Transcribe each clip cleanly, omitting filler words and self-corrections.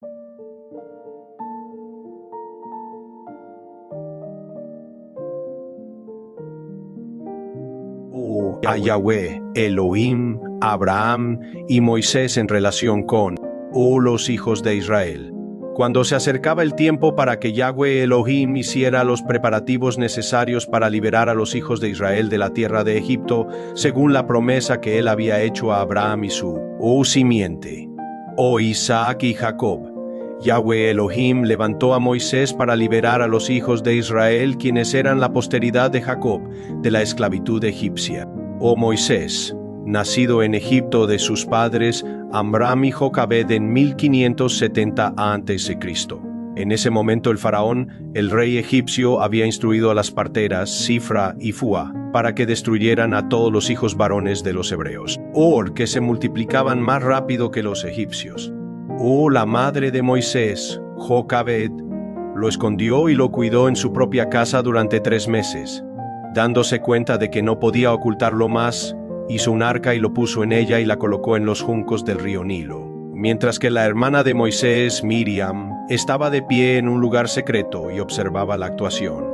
A Yahweh, Elohim, Abraham y Moisés en relación con los hijos de Israel. Cuando se acercaba el tiempo para que Yahweh Elohim hiciera los preparativos necesarios para liberar a los hijos de Israel de la tierra de Egipto, según la promesa que él había hecho a Abraham y su simiente, Isaac y Jacob, Yahweh Elohim levantó a Moisés para liberar a los hijos de Israel, quienes eran la posteridad de Jacob, de la esclavitud egipcia. Moisés, nacido en Egipto de sus padres Amram y Jocabed en 1570 a.C. En ese momento el faraón, el rey egipcio, había instruido a las parteras Sifra y Fua para que destruyeran a todos los hijos varones de los hebreos, que se multiplicaban más rápido que los egipcios. La madre de Moisés, Jocabed, lo escondió y lo cuidó en su propia casa durante 3 meses. Dándose cuenta de que no podía ocultarlo más, hizo un arca y lo puso en ella y la colocó en los juncos del río Nilo. Mientras que la hermana de Moisés, Miriam, estaba de pie en un lugar secreto y observaba la actuación.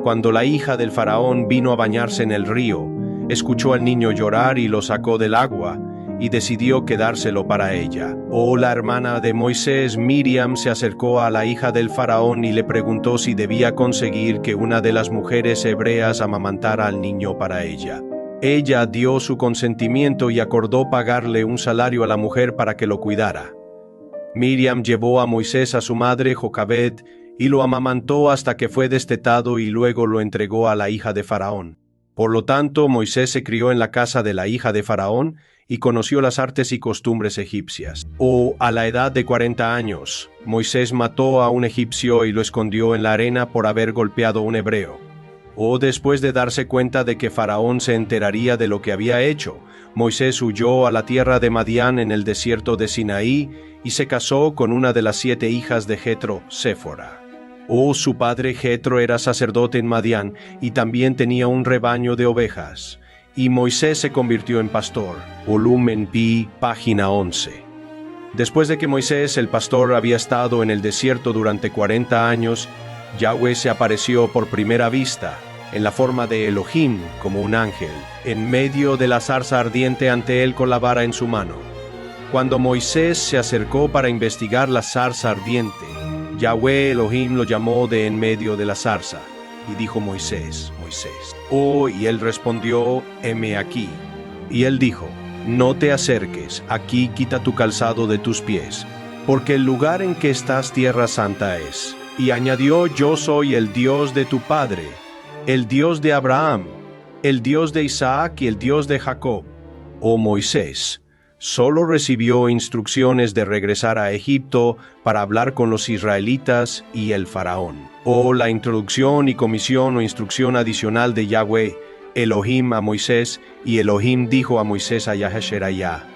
Cuando la hija del faraón vino a bañarse en el río, escuchó al niño llorar y lo sacó del agua, y decidió quedárselo para ella. La hermana de Moisés, Miriam, se acercó a la hija del faraón y le preguntó si debía conseguir que una de las mujeres hebreas amamantara al niño para ella. Ella dio su consentimiento y acordó pagarle un salario a la mujer para que lo cuidara. Miriam llevó a Moisés a su madre Jocabed y lo amamantó hasta que fue destetado y luego lo entregó a la hija de Faraón. Por lo tanto, Moisés se crió en la casa de la hija de Faraón y conoció las artes y costumbres egipcias. A la edad de 40 años, Moisés mató a un egipcio y lo escondió en la arena por haber golpeado a un hebreo. Después de darse cuenta de que Faraón se enteraría de lo que había hecho, Moisés huyó a la tierra de Madián en el desierto de Sinaí y se casó con una de las 7 hijas de Jetro, Séfora. Su padre Jetro era sacerdote en Madián y también tenía un rebaño de ovejas. Y Moisés se convirtió en pastor. Volumen Pi, página 11. Después de que Moisés, el pastor, había estado en el desierto durante 40 años, Yahweh se apareció por primera vista, en la forma de Elohim, como un ángel, en medio de la zarza ardiente ante él con la vara en su mano. Cuando Moisés se acercó para investigar la zarza ardiente, Yahweh Elohim lo llamó de en medio de la zarza, y dijo: Moisés, Moisés. Y él respondió: heme aquí. Y él dijo: no te acerques, aquí quita tu calzado de tus pies, porque el lugar en que estás tierra santa es. Y añadió: yo soy el Dios de tu padre, el Dios de Abraham, el Dios de Isaac y el Dios de Jacob. Moisés solo recibió instrucciones de regresar a Egipto para hablar con los israelitas y el faraón. La introducción y comisión o instrucción adicional de Yahweh Elohim a Moisés, y Elohim dijo a Moisés a Yahasherayah.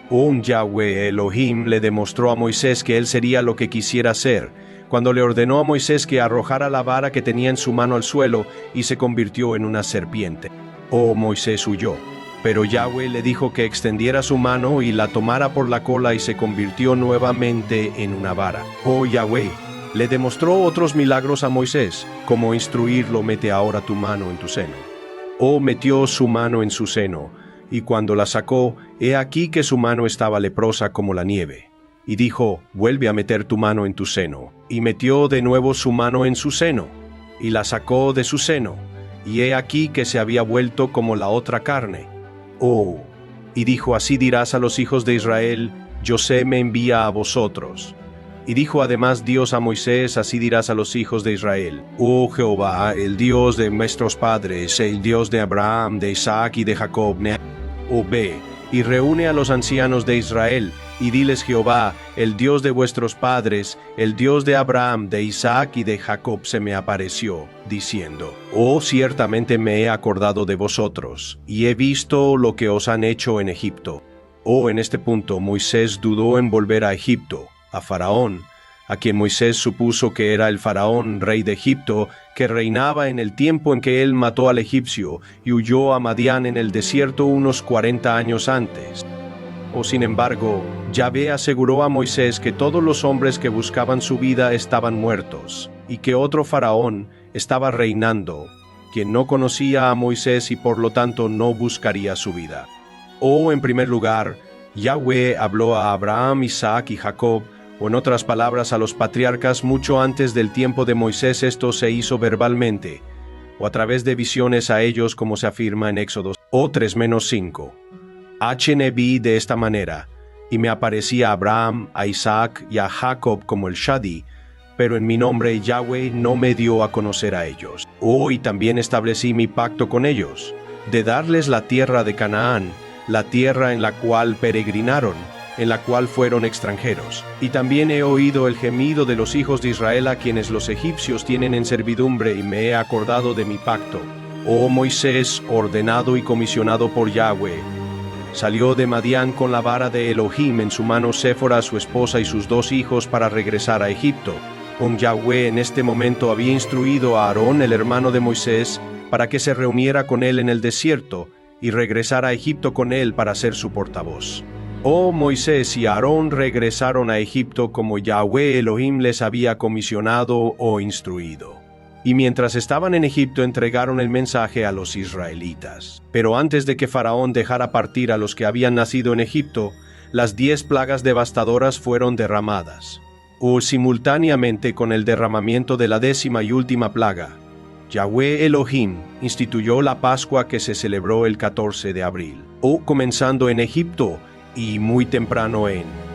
Yahweh Elohim le demostró a Moisés que él sería lo que quisiera ser, cuando le ordenó a Moisés que arrojara la vara que tenía en su mano al suelo y se convirtió en una serpiente. Moisés huyó. Pero Yahweh le dijo que extendiera su mano y la tomara por la cola y se convirtió nuevamente en una vara. Yahweh le demostró otros milagros a Moisés, como instruirlo: mete ahora tu mano en tu seno. Metió su mano en su seno, y cuando la sacó, he aquí que su mano estaba leprosa como la nieve. Y dijo: vuelve a meter tu mano en tu seno. Y metió de nuevo su mano en su seno, y la sacó de su seno, y he aquí que se había vuelto como la otra carne. Y dijo: así dirás a los hijos de Israel: Yosé me envía a vosotros. Y dijo además Dios a Moisés: así dirás a los hijos de Israel: Jehová, el Dios de nuestros padres, el Dios de Abraham, de Isaac y de Jacob, ve y reúne a los ancianos de Israel, y diles: Jehová, el Dios de vuestros padres, el Dios de Abraham, de Isaac y de Jacob, se me apareció, diciendo: ciertamente me he acordado de vosotros, y he visto lo que os han hecho en Egipto. En este punto Moisés dudó en volver a Egipto, a Faraón, a quien Moisés supuso que era el Faraón, rey de Egipto, que reinaba en el tiempo en que él mató al egipcio y huyó a Madián en el desierto unos 40 años antes. Sin embargo, Yahvé aseguró a Moisés que todos los hombres que buscaban su vida estaban muertos, y que otro faraón estaba reinando, quien no conocía a Moisés y por lo tanto no buscaría su vida. En primer lugar, Yahvé habló a Abraham, Isaac y Jacob, o en otras palabras a los patriarcas mucho antes del tiempo de Moisés. Esto se hizo verbalmente, o a través de visiones a ellos, como se afirma en Éxodo 3-5. Vi de esta manera, y me aparecía a Abraham, a Isaac y a Jacob como el Shadi, pero en mi nombre Yahvé no me dio a conocer a ellos. Y también establecí mi pacto con ellos, de darles la tierra de Canaán, la tierra en la cual peregrinaron, en la cual fueron extranjeros. Y también he oído el gemido de los hijos de Israel, a quienes los egipcios tienen en servidumbre, y me he acordado de mi pacto. Moisés, ordenado y comisionado por Yahvé, salió de Madián con la vara de Elohim en su mano, Séfora, su esposa y sus 2 hijos, para regresar a Egipto. Yahvé en este momento había instruido a Aarón, el hermano de Moisés, para que se reuniera con él en el desierto y regresara a Egipto con él para ser su portavoz. Moisés y Aarón regresaron a Egipto como Yahvé Elohim les había comisionado o instruido. Y mientras estaban en Egipto entregaron el mensaje a los israelitas. Pero antes de que Faraón dejara partir a los que habían nacido en Egipto, las 10 plagas devastadoras fueron derramadas. Simultáneamente con el derramamiento de la 10ª y última plaga, Yahvé Elohim instituyó la Pascua, que se celebró el 14 de abril, comenzando en Egipto y muy temprano en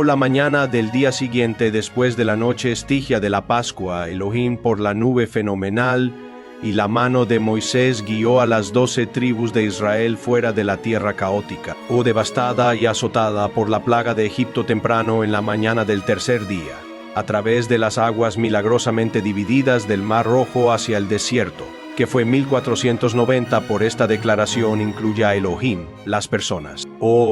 la mañana del día siguiente, después de la noche estigia de la Pascua, Elohim, por la nube fenomenal y la mano de Moisés, guió a las 12 tribus de Israel fuera de la tierra caótica, devastada y azotada por la plaga de Egipto, temprano en la mañana del tercer día, a través de las aguas milagrosamente divididas del Mar Rojo hacia el desierto, que fue 1490. Por esta declaración incluye a Elohim, las personas,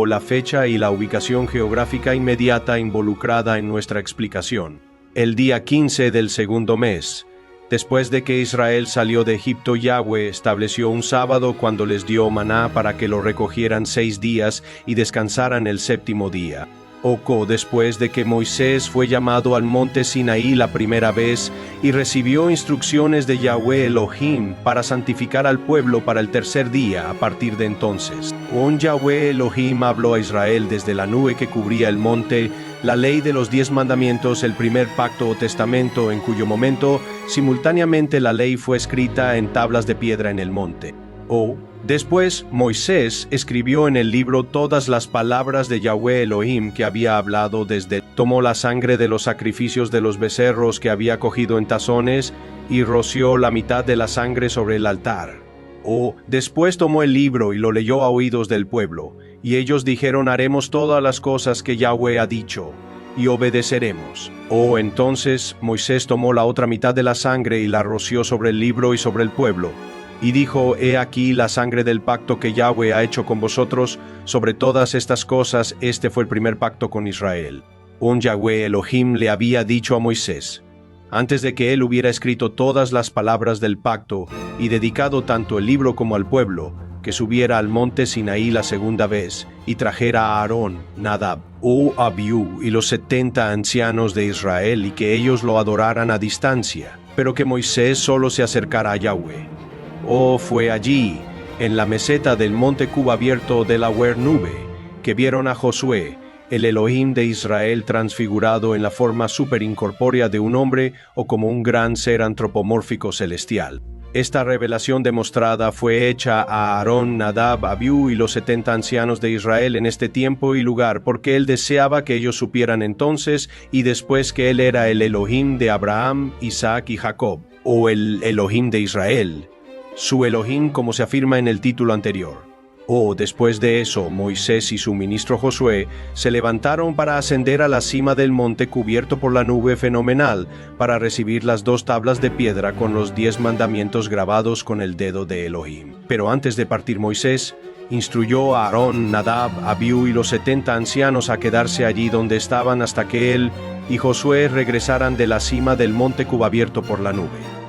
la fecha y la ubicación geográfica inmediata involucrada en nuestra explicación. El día 15 del segundo mes, después de que Israel salió de Egipto, Yahvé estableció un sábado cuando les dio maná para que lo recogieran 6 días y descansaran el 7º día. Después de que Moisés fue llamado al monte Sinaí la primera vez y recibió instrucciones de Yahvé Elohim para santificar al pueblo para el tercer día. A partir de entonces, Yahvé Elohim habló a Israel desde la nube que cubría el monte, la ley de los 10 mandamientos, el primer pacto o testamento, en cuyo momento, simultáneamente la ley fue escrita en tablas de piedra en el monte. Después, Moisés escribió en el libro todas las palabras de Yahweh Elohim que había hablado desde tomó la sangre de los sacrificios de los becerros que había cogido en tazones y roció la mitad de la sangre sobre el altar. Después tomó el libro y lo leyó a oídos del pueblo, y ellos dijeron: haremos todas las cosas que Yahweh ha dicho, y obedeceremos. Entonces Moisés tomó la otra mitad de la sangre y la roció sobre el libro y sobre el pueblo, y dijo: he aquí la sangre del pacto que Yahweh ha hecho con vosotros. Sobre todas estas cosas, este fue el primer pacto con Israel. Yahweh Elohim le había dicho a Moisés, antes de que él hubiera escrito todas las palabras del pacto y dedicado tanto el libro como al pueblo, que subiera al monte Sinaí la segunda vez y trajera a Aarón, Nadab, Abiú y los 70 ancianos de Israel, y que ellos lo adoraran a distancia, pero que Moisés solo se acercara a Yahweh. Fue allí, en la meseta del monte cubierto de la nube, que vieron a Josué, el Elohim de Israel, transfigurado en la forma superincorpórea de un hombre o como un gran ser antropomórfico celestial. Esta revelación demostrada fue hecha a Aarón, Nadab, Abiú y los 70 ancianos de Israel en este tiempo y lugar, porque él deseaba que ellos supieran entonces y después que él era el Elohim de Abraham, Isaac y Jacob, el Elohim de Israel, su Elohim, como se afirma en el título anterior. Después de eso, Moisés y su ministro Josué se levantaron para ascender a la cima del monte cubierto por la nube fenomenal para recibir las 2 tablas de piedra con los 10 mandamientos grabados con el dedo de Elohim. Pero antes de partir, Moisés instruyó a Aarón, Nadab, Abiú y los 70 ancianos a quedarse allí donde estaban hasta que él y Josué regresaran de la cima del monte cubierto por la nube.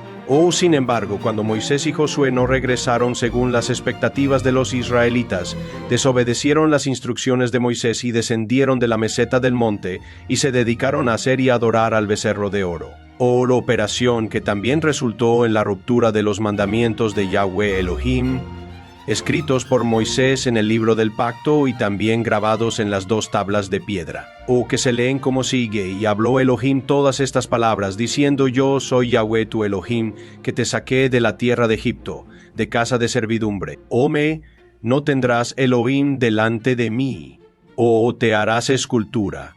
Sin embargo, cuando Moisés y Josué no regresaron según las expectativas de los israelitas, desobedecieron las instrucciones de Moisés y descendieron de la meseta del monte y se dedicaron a hacer y adorar al becerro de oro. La operación que también resultó en la ruptura de los mandamientos de Yahweh Elohim, escritos por Moisés en el libro del pacto y también grabados en las 2 tablas de piedra, que se leen como sigue: y habló Elohim todas estas palabras, diciendo: yo soy Yahweh tu Elohim, que te saqué de la tierra de Egipto, de casa de servidumbre. No tendrás Elohim delante de mí, te harás escultura,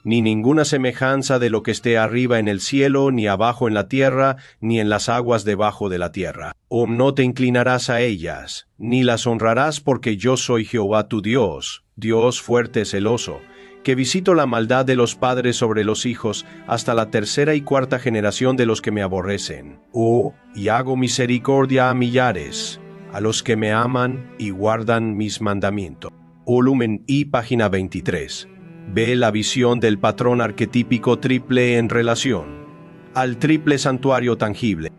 ni ninguna semejanza de lo que esté arriba en el cielo, ni abajo en la tierra, ni en las aguas debajo de la tierra. No te inclinarás a ellas, ni las honrarás, porque yo soy Jehová tu Dios, Dios fuerte celoso, que visito la maldad de los padres sobre los hijos hasta la 3ª y 4ª generación de los que me aborrecen. Y hago misericordia a millares, a los que me aman y guardan mis mandamientos. Volumen I, página 23. Ve la visión del patrón arquetípico triple en relación al triple santuario tangible.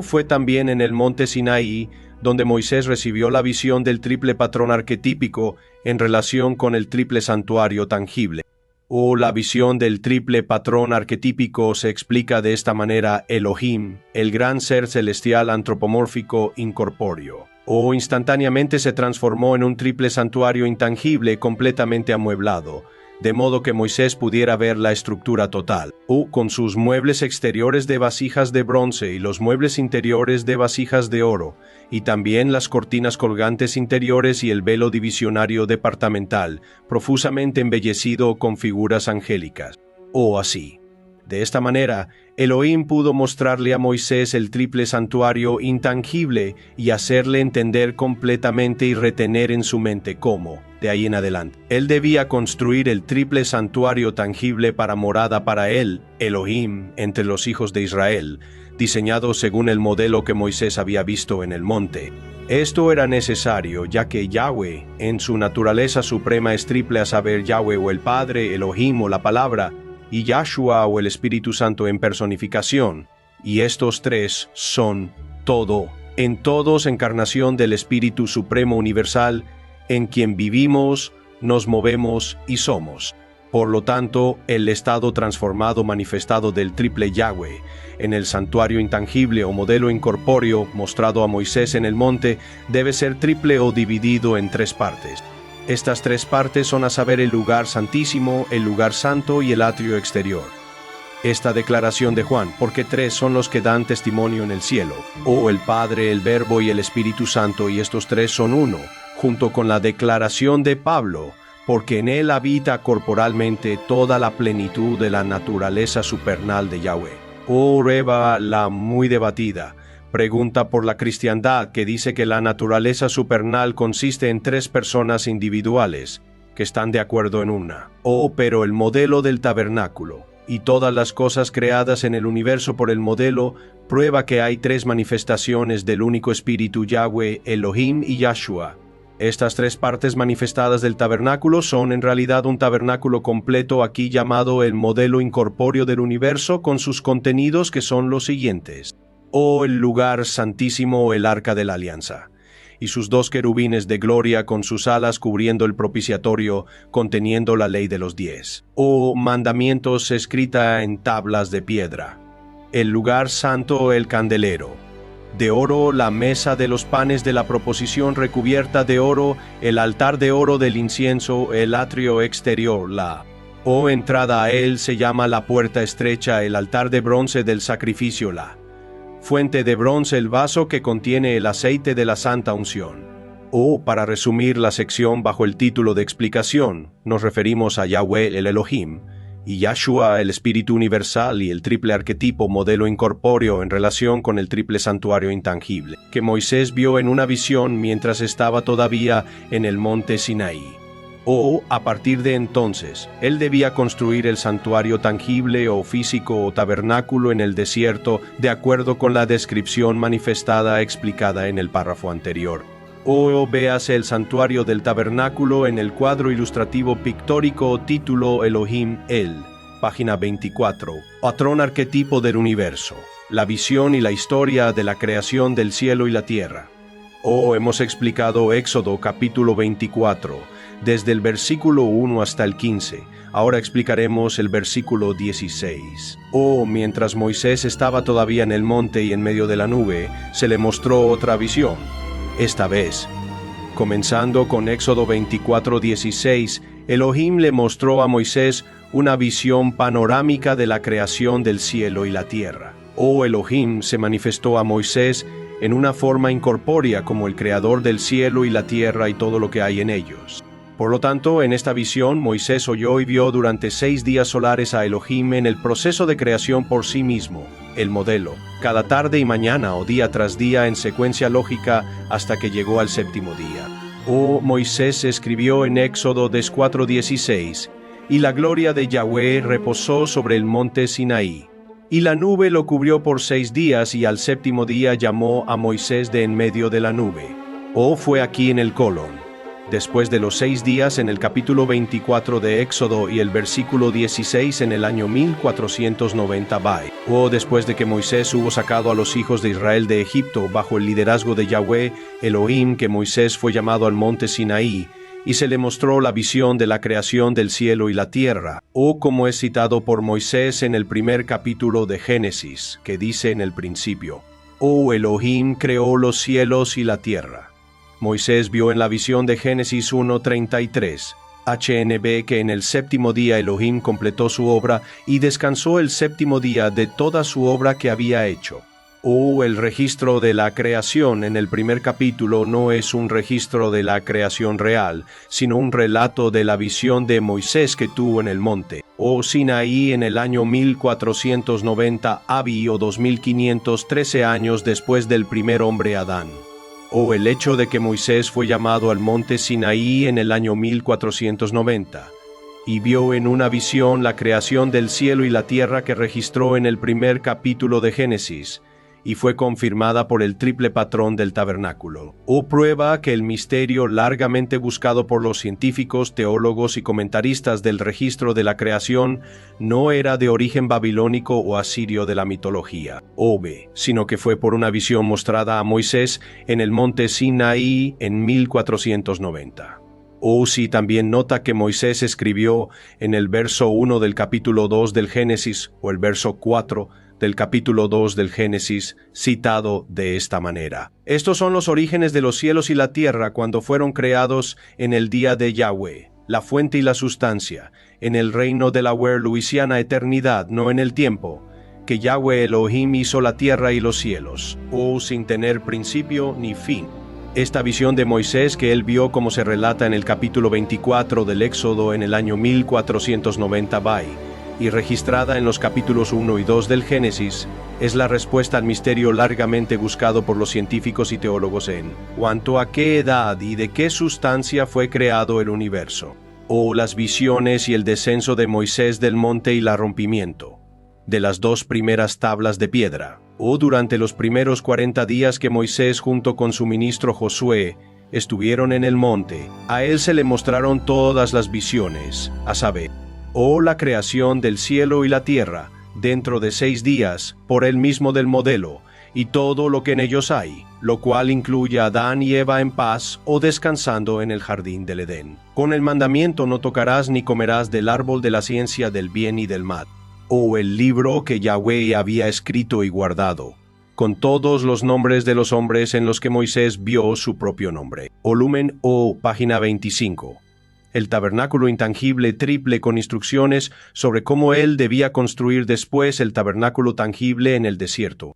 Fue también en el monte Sinaí donde Moisés recibió la visión del triple patrón arquetípico en relación con el triple santuario tangible. La visión del triple patrón arquetípico se explica de esta manera: Elohim, el gran ser celestial antropomórfico incorpóreo, instantáneamente se transformó en un triple santuario intangible completamente amueblado, de modo que Moisés pudiera ver la estructura total, con sus muebles exteriores de vasijas de bronce y los muebles interiores de vasijas de oro, y también las cortinas colgantes interiores y el velo divisionario departamental, profusamente embellecido con figuras angélicas. Así. De esta manera, Elohim pudo mostrarle a Moisés el triple santuario intangible y hacerle entender completamente y retener en su mente cómo, de ahí en adelante, él debía construir el triple santuario tangible para morada para él, Elohim, entre los hijos de Israel, diseñado según el modelo que Moisés había visto en el monte. Esto era necesario, ya que Yahweh, en su naturaleza suprema, es triple, a saber, Yahweh o el Padre, Elohim o la Palabra, y Yahshua o el Espíritu Santo en personificación, y estos 3 son todo, en todos encarnación del Espíritu Supremo Universal, en quien vivimos, nos movemos y somos. Por lo tanto, el estado transformado manifestado del triple Yahweh en el santuario intangible o modelo incorpóreo mostrado a Moisés en el monte debe ser triple o dividido en 3 partes. Estas tres partes son a saber el lugar santísimo, el lugar santo y el atrio exterior. Esta declaración de Juan, porque tres son los que dan testimonio en el cielo, el Padre, el Verbo y el Espíritu Santo, y estos tres son uno, junto con la declaración de Pablo, porque en él habita corporalmente toda la plenitud de la naturaleza supernal de Yahweh. Reba, la muy debatida, pregunta por la cristiandad que dice que la naturaleza supernal consiste en tres personas individuales, que están de acuerdo en una. Pero el modelo del tabernáculo, y todas las cosas creadas en el universo por el modelo, prueba que hay tres manifestaciones del único espíritu Yahweh, Elohim y Yahshua. Estas tres partes manifestadas del tabernáculo son en realidad un tabernáculo completo aquí llamado el modelo incorpóreo del universo con sus contenidos que son los siguientes. El lugar santísimo o el arca de la alianza, y sus dos querubines de gloria con sus alas cubriendo el propiciatorio, conteniendo la ley de los 10. Mandamientos escrita en tablas de piedra. El lugar santo, el candelero. De oro, la mesa de los panes de la proposición recubierta de oro, el altar de oro del incienso, el atrio exterior, la entrada a él se llama la puerta estrecha, el altar de bronce del sacrificio, la fuente de bronce, el vaso que contiene el aceite de la santa unción. Para resumir la sección bajo el título de explicación, nos referimos a Yahweh el Elohim, y Yahshua el Espíritu Universal y el triple arquetipo modelo incorpóreo en relación con el triple santuario intangible, que Moisés vio en una visión mientras estaba todavía en el monte Sinaí. A partir de entonces, él debía construir el santuario tangible o físico o tabernáculo en el desierto de acuerdo con la descripción manifestada explicada en el párrafo anterior. Véase el santuario del tabernáculo en el cuadro ilustrativo pictórico título Elohim El, página 24, patrón arquetipo del universo, la visión y la historia de la creación del cielo y la tierra. Hemos explicado Éxodo capítulo 24, desde el versículo 1 hasta el 15. Ahora explicaremos el versículo 16. Mientras Moisés estaba todavía en el monte y en medio de la nube, se le mostró otra visión. Esta vez, comenzando con Éxodo 24:16, Elohim le mostró a Moisés una visión panorámica de la creación del cielo y la tierra. Elohim se manifestó a Moisés en una forma incorpórea como el creador del cielo y la tierra y todo lo que hay en ellos. Por lo tanto, en esta visión, Moisés oyó y vio durante 6 días solares a Elohim en el proceso de creación por sí mismo, el modelo, cada tarde y mañana o día tras día en secuencia lógica hasta que llegó al séptimo día. Moisés escribió en Éxodo 4:16, y la gloria de Yahweh reposó sobre el monte Sinaí. Y la nube lo cubrió por 6 días y al séptimo día llamó a Moisés de en medio de la nube. Fue aquí en el colon. Después de los 6 días en el capítulo 24 de Éxodo y el versículo 16 en el año 1490 BAE. Después de que Moisés hubo sacado a los hijos de Israel de Egipto bajo el liderazgo de Yahweh, Elohim, que Moisés fue llamado al monte Sinaí, y se le mostró la visión de la creación del cielo y la tierra, como es citado por Moisés en el primer capítulo de Génesis, que dice en el principio, Elohim creó los cielos y la tierra. Moisés vio en la visión de Génesis 1:33, HNB, que en el séptimo día Elohim completó su obra y descansó el séptimo día de toda su obra que había hecho. El registro de la creación en el primer capítulo no es un registro de la creación real, sino un relato de la visión de Moisés que tuvo en el monte, Sinaí en el año 1490 Abi o 2513 años después del primer hombre Adán. El hecho de que Moisés fue llamado al monte Sinaí en el año 1490, y vio en una visión la creación del cielo y la tierra que registró en el primer capítulo de Génesis, y fue confirmada por el triple patrón del tabernáculo. Prueba que el misterio largamente buscado por los científicos, teólogos y comentaristas del registro de la creación no era de origen babilónico o asirio de la mitología, sino que fue por una visión mostrada a Moisés en el monte Sinaí en 1490. Sí, también nota que Moisés escribió en el verso 1 del capítulo 2 del Génesis, o el verso 4, del capítulo 2 del Génesis, citado de esta manera. Estos son los orígenes de los cielos y la tierra cuando fueron creados en el día de Yahweh, la fuente y la sustancia, en el reino de la Luisiana eternidad, no en el tiempo, que Yahweh Elohim hizo la tierra y los cielos, sin tener principio ni fin. Esta visión de Moisés que él vio como se relata en el capítulo 24 del Éxodo en el año 1490 BAI, y registrada en los capítulos 1 y 2 del Génesis, es la respuesta al misterio largamente buscado por los científicos y teólogos en cuanto a qué edad y de qué sustancia fue creado el universo, las visiones y el descenso de Moisés del monte y el rompimiento de las dos primeras tablas de piedra, durante los primeros 40 días que Moisés junto con su ministro Josué estuvieron en el monte, a él se le mostraron todas las visiones, a saber, la creación del cielo y la tierra, dentro de 6 días, por él mismo del modelo, y todo lo que en ellos hay, lo cual incluye a Adán y Eva en paz descansando en el jardín del Edén. Con el mandamiento no tocarás ni comerás del árbol de la ciencia del bien y del mal, el libro que Yahweh había escrito y guardado, con todos los nombres de los hombres en los que Moisés vio su propio nombre. Volumen página 25. El tabernáculo intangible triple con instrucciones sobre cómo él debía construir después el tabernáculo tangible en el desierto.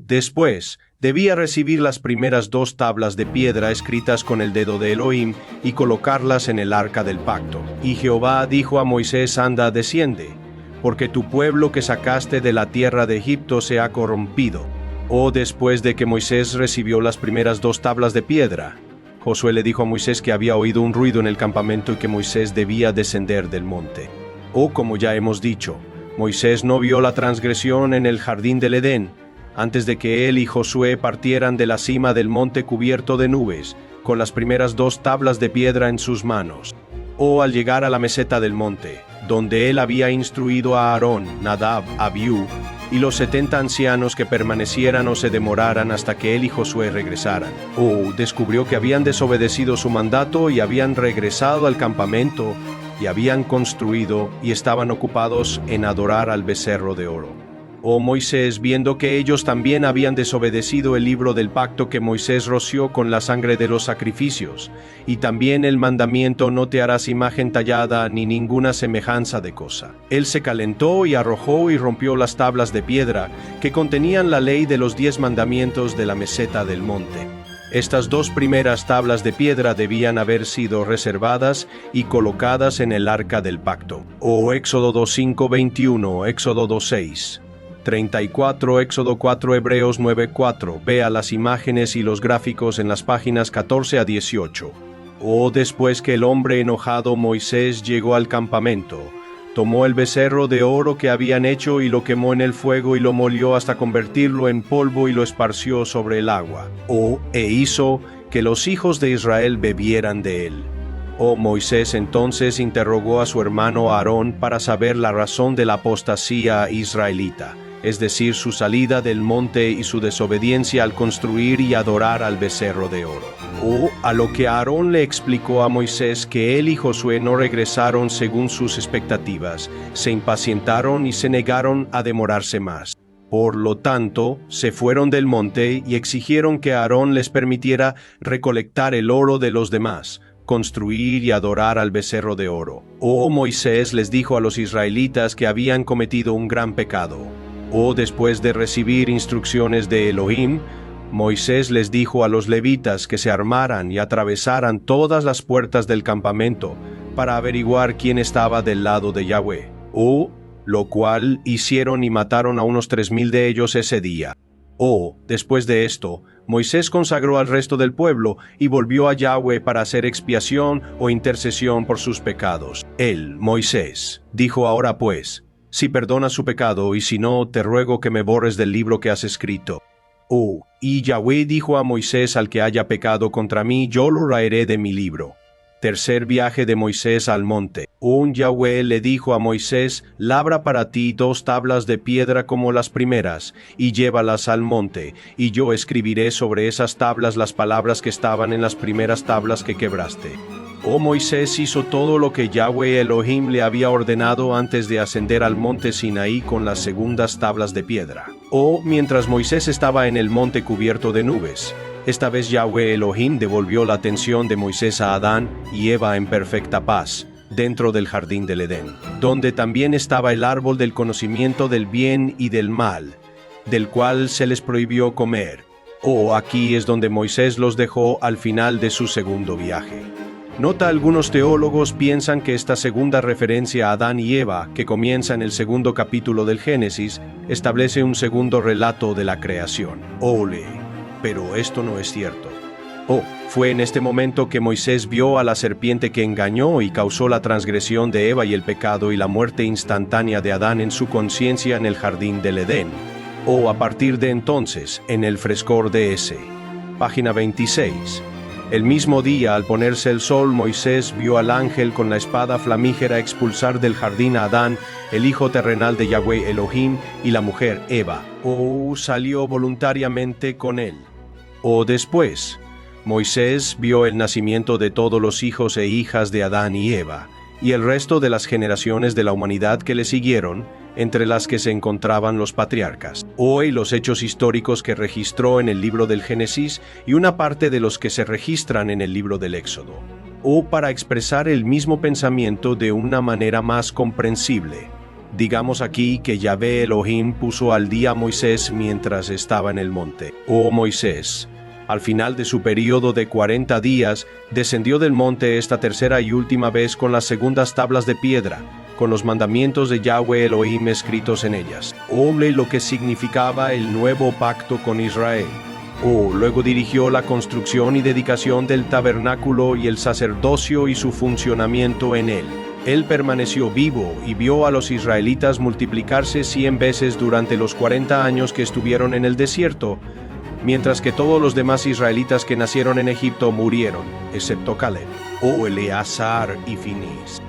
Después, debía recibir las primeras 2 tablas de piedra escritas con el dedo de Elohim y colocarlas en el arca del pacto. Y Jehová dijo a Moisés: anda, desciende, porque tu pueblo que sacaste de la tierra de Egipto se ha corrompido. Después de que Moisés recibió las primeras 2 tablas de piedra, Josué le dijo a Moisés que había oído un ruido en el campamento y que Moisés debía descender del monte. Como ya hemos dicho, Moisés no vio la transgresión en el jardín del Edén, antes de que él y Josué partieran de la cima del monte cubierto de nubes, con las primeras 2 tablas de piedra en sus manos. Al llegar a la meseta del monte, donde él había instruido a Aarón, Nadab, Abiú, y los 70 ancianos que permanecieran o se demoraran hasta que él y Josué regresaran. Descubrió que habían desobedecido su mandato y habían regresado al campamento y habían construido y estaban ocupados en adorar al becerro de oro. Moisés, viendo que ellos también habían desobedecido el libro del pacto que Moisés roció con la sangre de los sacrificios, y también el mandamiento: no te harás imagen tallada ni ninguna semejanza de cosa. Él se calentó y arrojó y rompió las tablas de piedra que contenían la ley de los 10 mandamientos de la meseta del monte. Estas 2 primeras tablas de piedra debían haber sido reservadas y colocadas en el arca del pacto. Éxodo 2:5-21, Éxodo 2:6. 34, Éxodo 4, Hebreos 9:4. Vea las imágenes y los gráficos en las páginas 14 a 18. Después que el hombre enojado Moisés llegó al campamento, tomó el becerro de oro que habían hecho y lo quemó en el fuego y lo molió hasta convertirlo en polvo y lo esparció sobre el agua. Hizo que los hijos de Israel bebieran de él. Moisés entonces interrogó a su hermano Aarón para saber la razón de la apostasía israelita, es decir, su salida del monte y su desobediencia al construir y adorar al becerro de oro. A lo que Aarón le explicó a Moisés que él y Josué no regresaron según sus expectativas, se impacientaron y se negaron a demorarse más. Por lo tanto, se fueron del monte y exigieron que Aarón les permitiera recolectar el oro de los demás, construir y adorar al becerro de oro. Moisés les dijo a los israelitas que habían cometido un gran pecado. Después de recibir instrucciones de Elohim, Moisés les dijo a los levitas que se armaran y atravesaran todas las puertas del campamento para averiguar quién estaba del lado de Yahweh. Lo cual hicieron y mataron a unos 3,000 de ellos ese día. Después de esto, Moisés consagró al resto del pueblo y volvió a Yahweh para hacer expiación o intercesión por sus pecados. Él, Moisés, dijo: ahora pues, si perdonas su pecado y si no, te ruego que me borres del libro que has escrito. Y Yahweh dijo a Moisés: al que haya pecado contra mí, yo lo raeré de mi libro. Tercer viaje de Moisés al monte. Yahweh le dijo a Moisés: labra para ti 2 tablas de piedra como las primeras, y llévalas al monte, y yo escribiré sobre esas tablas las palabras que estaban en las primeras tablas que quebraste. Moisés hizo todo lo que Yahweh Elohim le había ordenado antes de ascender al monte Sinaí con las segundas tablas de piedra. Mientras Moisés estaba en el monte cubierto de nubes. Esta vez Yahweh Elohim devolvió la atención de Moisés a Adán y Eva en perfecta paz, dentro del jardín del Edén, donde también estaba el árbol del conocimiento del bien y del mal, del cual se les prohibió comer. Aquí es donde Moisés los dejó al final de su segundo viaje. Nota: algunos teólogos piensan que esta segunda referencia a Adán y Eva, que comienza en el segundo capítulo del Génesis, establece un segundo relato de la creación. Pero esto no es cierto. Fue en este momento que Moisés vio a la serpiente que engañó y causó la transgresión de Eva y el pecado y la muerte instantánea de Adán en su conciencia en el jardín del Edén. A partir de entonces, en el frescor de ese. Página 26. El mismo día, al ponerse el sol, Moisés vio al ángel con la espada flamígera expulsar del jardín a Adán, el hijo terrenal de Yahweh Elohim, y la mujer Eva. Salió voluntariamente con él. Después, Moisés vio el nacimiento de todos los hijos e hijas de Adán y Eva, y el resto de las generaciones de la humanidad que le siguieron, entre las que se encontraban los patriarcas. Y los hechos históricos que registró en el libro del Génesis y una parte de los que se registran en el libro del Éxodo. Para expresar el mismo pensamiento de una manera más comprensible. Digamos aquí que Yahvé Elohim puso al día a Moisés mientras estaba en el monte. Moisés, al final de su período de 40 días, descendió del monte esta tercera y última vez con las segundas tablas de piedra, con los mandamientos de Yahweh Elohim escritos en ellas. Lo que significaba el nuevo pacto con Israel. Luego dirigió la construcción y dedicación del tabernáculo y el sacerdocio y su funcionamiento en él. Él permaneció vivo y vio a los israelitas multiplicarse 100 veces durante los 40 años que estuvieron en el desierto, mientras que todos los demás israelitas que nacieron en Egipto murieron, excepto Caleb, Eleazar y Finís.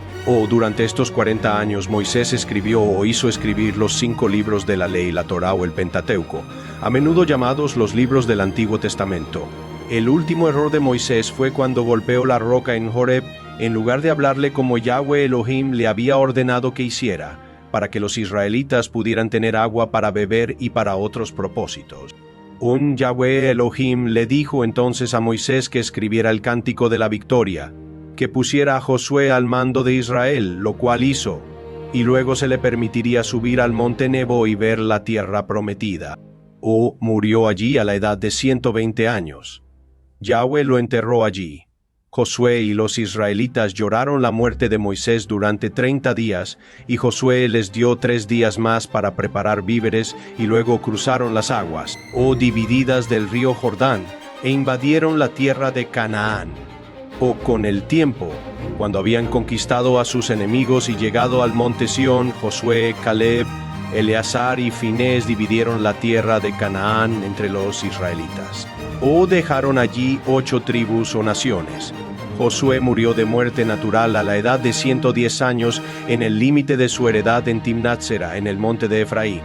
Durante estos 40 años Moisés escribió o hizo escribir los 5 libros de la ley, la Torá o el Pentateuco, a menudo llamados los libros del Antiguo Testamento. El último error de Moisés fue cuando golpeó la roca en Horeb, en lugar de hablarle como Yahweh Elohim le había ordenado que hiciera, para que los israelitas pudieran tener agua para beber y para otros propósitos. Yahweh Elohim le dijo entonces a Moisés que escribiera el cántico de la victoria, que pusiera a Josué al mando de Israel, lo cual hizo, y luego se le permitiría subir al monte Nebo y ver la tierra prometida. Murió allí a la edad de 120 años. Yahweh lo enterró allí. Josué y los israelitas lloraron la muerte de Moisés durante 30 días, y Josué les dio 3 días más para preparar víveres, y luego cruzaron las aguas, divididas del río Jordán, e invadieron la tierra de Canaán. Con el tiempo, cuando habían conquistado a sus enemigos y llegado al monte Sión, Josué, Caleb, Eleazar y Finés dividieron la tierra de Canaán entre los israelitas. Dejaron allí 8 tribus o naciones. Josué murió de muerte natural a la edad de 110 años en el límite de su heredad en Timnat Sera, en el monte de Efraín.